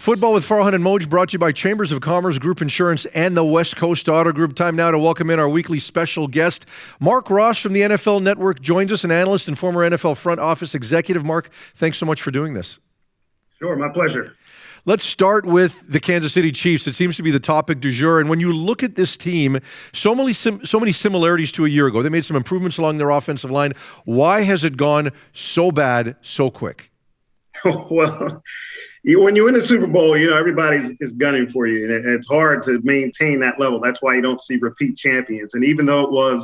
Football with Farhan and Moj brought to you by Chambers of Commerce Group Insurance and the West Coast Auto Group. Time now to welcome in our weekly special guest. Marc Ross from the NFL Network joins us, an analyst and former NFL front office executive. Marc, thanks so much for doing this. Sure, my pleasure. Let's start with the Kansas City Chiefs. It seems to be the topic du jour. And when you look at this team, so many similarities to a year ago. They made some improvements along their offensive line. Why has it gone so bad so quick? Well, when you win the Super Bowl, everybody is gunning for you, and it's hard to maintain that level. That's why you don't see repeat champions. And even though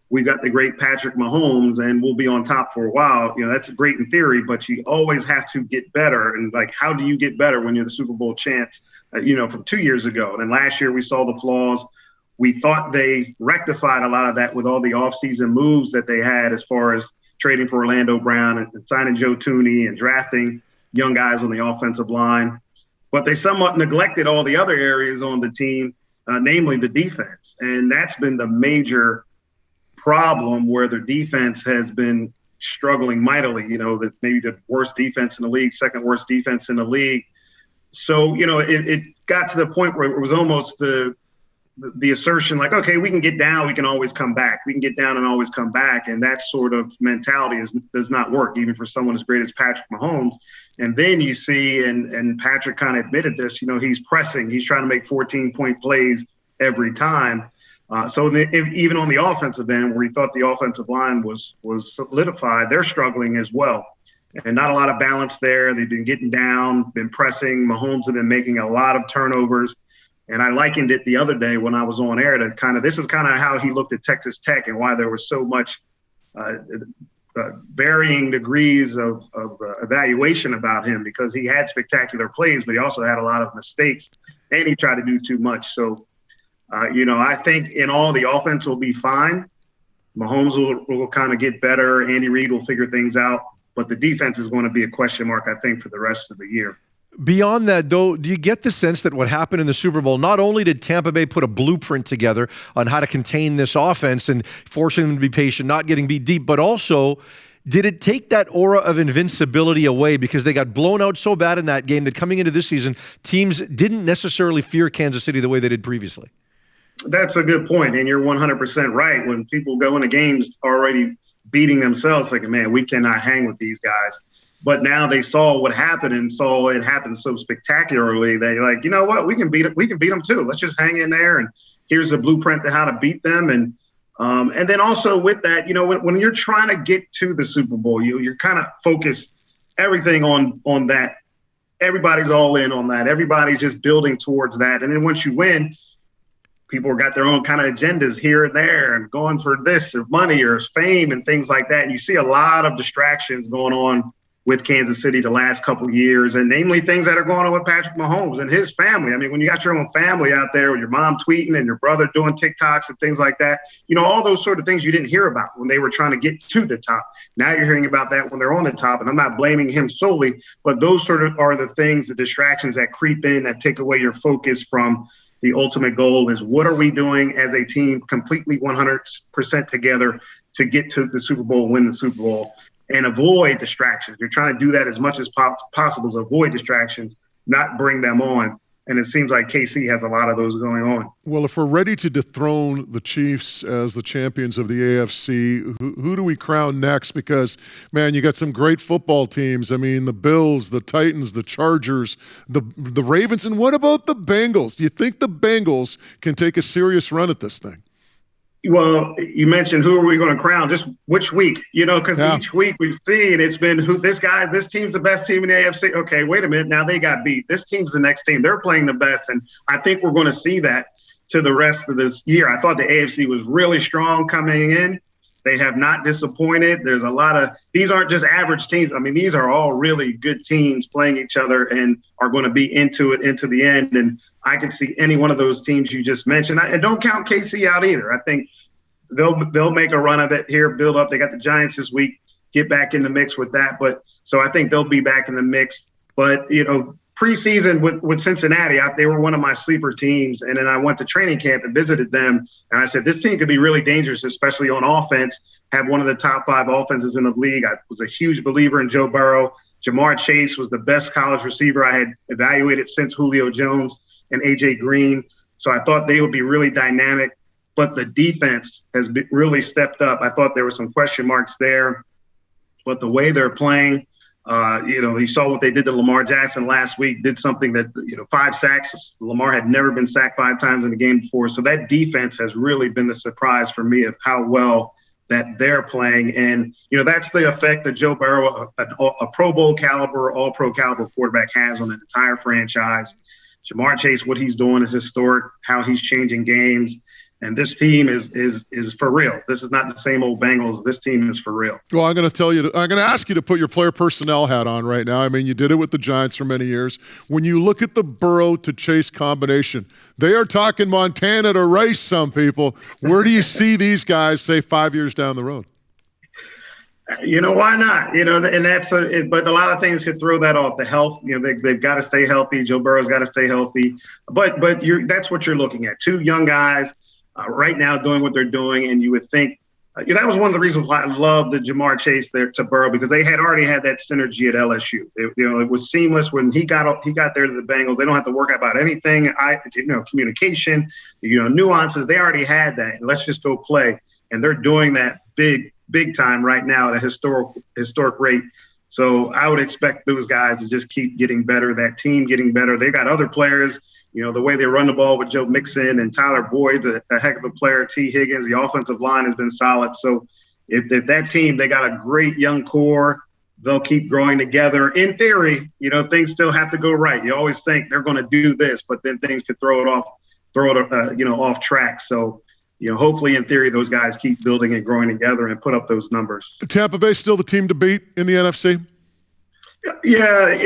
we got the great Patrick Mahomes, and we'll be on top for a while, that's great in theory, but you always have to get better. And how do you get better when you're the Super Bowl champs, from 2 years ago? And then last year we saw the flaws. We thought they rectified a lot of that with all the offseason moves that they had, as far as trading for Orlando Brown and signing Joe Thuney and drafting young guys on the offensive line. But they somewhat neglected all the other areas on the team, namely the defense. And that's been the major problem, where their defense has been struggling mightily, maybe the worst defense in the league, second worst defense in the league. So, it got to the point where it was almost the assertion okay, we can get down, we can always come back. We can get down and always come back. And that sort of mentality does not work, even for someone as great as Patrick Mahomes. And then you see, and Patrick kind of admitted this, he's pressing. He's trying to make 14-point plays every time. Even on the offensive end, where he thought the offensive line was solidified, they're struggling as well. And not a lot of balance there. They've been getting down, been pressing. Mahomes have been making a lot of turnovers. And I likened it the other day when I was on air to this is kind of how he looked at Texas Tech, and why there was so much varying degrees of evaluation about him, because he had spectacular plays, but he also had a lot of mistakes, and he tried to do too much. So, I think in all, the offense will be fine. Mahomes will kind of get better. Andy Reid will figure things out. But the defense is going to be a question mark, I think, for the rest of the year. Beyond that, though, do you get the sense that what happened in the Super Bowl, not only did Tampa Bay put a blueprint together on how to contain this offense and forcing them to be patient, not getting beat deep, but also did it take that aura of invincibility away, because they got blown out so bad in that game that coming into this season, teams didn't necessarily fear Kansas City the way they did previously? That's a good point, and you're 100% right. When people go into games already beating themselves, man, we cannot hang with these guys. But now they saw what happened, and saw it happen so spectacularly. They you know what? We can beat it. We can beat them too. Let's just hang in there. And here's the blueprint to how to beat them. And then also with that, when you're trying to get to the Super Bowl, you're kind of focused everything on that. Everybody's all in on that. Everybody's just building towards that. And then once you win, people got their own kind of agendas here and there, and going for this or money or fame and things like that. And you see a lot of distractions going on with Kansas City the last couple of years, and namely things that are going on with Patrick Mahomes and his family. I mean, when you got your own family out there with your mom tweeting and your brother doing TikToks and things like that, all those sort of things you didn't hear about when they were trying to get to the top. Now you're hearing about that when they're on the top, and I'm not blaming him solely, but those sort of are the things, the distractions that creep in, that take away your focus from the ultimate goal. Is what are we doing as a team, completely 100% together, to get to the Super Bowl, win the Super Bowl, and avoid distractions. You're trying to do that as much as possible, is avoid distractions, not bring them on. And it seems like KC has a lot of those going on. Well, if we're ready to dethrone the Chiefs as the champions of the AFC, who do we crown next? Because, man, you got some great football teams. I mean, the Bills, the Titans, the Chargers, the Ravens, and what about the Bengals? Do you think the Bengals can take a serious run at this thing? Well, you mentioned who are we going to crown? Just which week? Because each week we've seen it's been this team's the best team in the AFC. Okay, wait a minute. Now they got beat. This team's the next team. They're playing the best. And I think we're going to see that to the rest of this year. I thought the AFC was really strong coming in. They have not disappointed. There's a lot of – these aren't just average teams. I mean, these are all really good teams playing each other and are going to be into it into the end. And I can see any one of those teams you just mentioned. And don't count KC out either. I think they'll make a run of it here, build up. They got the Giants this week, get back in the mix with that. But so I think they'll be back in the mix. But, preseason with Cincinnati, they were one of my sleeper teams. And then I went to training camp and visited them. And I said, this team could be really dangerous, especially on offense, have one of the top 5 offenses in the league. I was a huge believer in Joe Burrow. Jamar Chase was the best college receiver I had evaluated since Julio Jones and A.J. Green. So I thought they would be really dynamic. But the defense has really stepped up. I thought there were some question marks there. But the way they're playing, you saw what they did to Lamar Jackson last week, did something that, 5 sacks. Lamar had never been sacked 5 times in a game before. So that defense has really been the surprise for me of how well that they're playing. And, that's the effect that Joe Burrow, a Pro Bowl caliber, all pro caliber quarterback has on an entire franchise. Jamar Chase, what he's doing is historic, how he's changing games. And this team is for real. This is not the same old Bengals. This team is for real. Well, I'm going to ask you to put your player personnel hat on right now. I mean, you did it with the Giants for many years. When you look at the Burrow to Chase combination, they are talking Montana to Rice, some people. Where do you see these guys, say, 5 years down the road? Why not? And that's but a lot of things could throw that off. The health, they've got to stay healthy. Joe Burrow's got to stay healthy. But that's what you're looking at. 2 young guys right now doing what they're doing, and you would think that was one of the reasons why I love the Jamar Chase there to Burrow, because they had already had that synergy at LSU. It was seamless when he got there to the Bengals. They don't have to work about anything. Communication, nuances. They already had that. And let's just go play, and they're doing that big time right now at a historic rate. So I would expect those guys to just keep getting better. That team getting better. They've got other players. The way they run the ball with Joe Mixon and Tyler Boyd's a heck of a player. T. Higgins, the offensive line has been solid. So if that team, they got a great young core, they'll keep growing together. In theory, things still have to go right. You always think they're going to do this, but then things could throw it off track. So, hopefully in theory, those guys keep building and growing together and put up those numbers. Tampa Bay still the team to beat in the NFC? Yeah,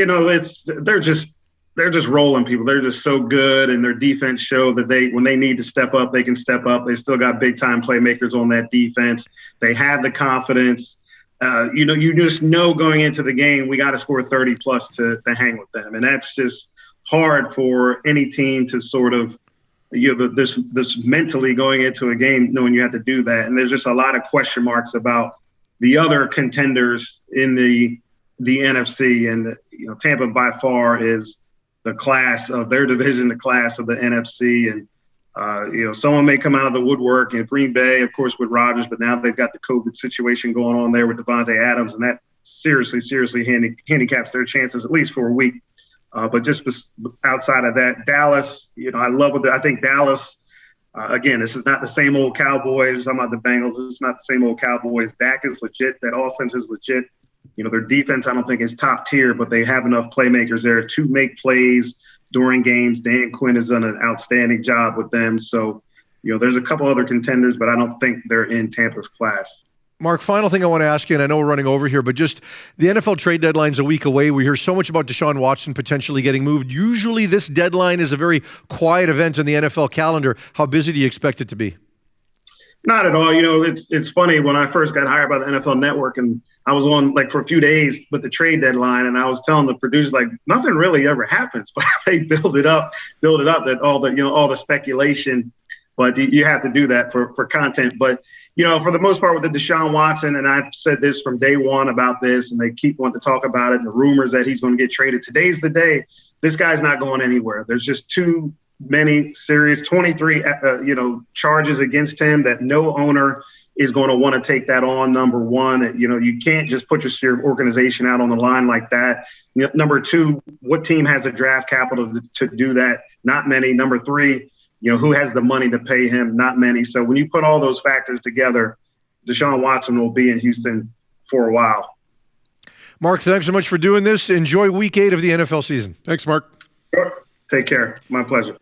they're just rolling people. They're just so good, and their defense show that when they need to step up, they can step up. They still got big-time playmakers on that defense. They have the confidence. You just know going into the game, we got to score 30-plus to hang with them. And that's just hard for any team to sort of, this mentally going into a game knowing you have to do that. And there's just a lot of question marks about the other contenders in the NFC. And, Tampa by far is the class of their division, the class of the NFC. And, someone may come out of the woodwork in Green Bay, of course, with Rodgers, but now they've got the COVID situation going on there with Devontae Adams, and that seriously handicaps their chances, at least for a week. But just outside of that, Dallas, I think Dallas, again, this is not the same old Cowboys. I'm talking about the Bengals. This is not the same old Cowboys. Dak is legit. That offense is legit. Their defense, I don't think is top tier, but they have enough playmakers there to make plays during games. Dan Quinn has done an outstanding job with them. So, there's a couple other contenders, but I don't think they're in Tampa's class. Mark, final thing I want to ask you, and I know we're running over here, but just the NFL trade deadline's a week away. We hear so much about Deshaun Watson potentially getting moved. Usually this deadline is a very quiet event in the NFL calendar. How busy do you expect it to be? Not at all. It's funny. When I first got hired by the NFL Network, and I was on for a few days with the trade deadline, and I was telling the producers nothing really ever happens, but they build it up that all the speculation, but you have to do that for content. But for the most part with the Deshaun Watson, and I've said this from day one about this, and they keep wanting to talk about it, and the rumors that he's going to get traded. Today's the day. This guy's not going anywhere. There's just too many serious 23 charges against him that no owner is going to want to take that on. Number one, you can't just put your organization out on the line like that. Number two, what team has the draft capital to do that? Not many. Number three, who has the money to pay him? Not many. So when you put all those factors together, Deshaun Watson will be in Houston for a while. Mark, thanks so much for doing this. Enjoy week 8 of the NFL season. Thanks, Mark. Take care. My pleasure.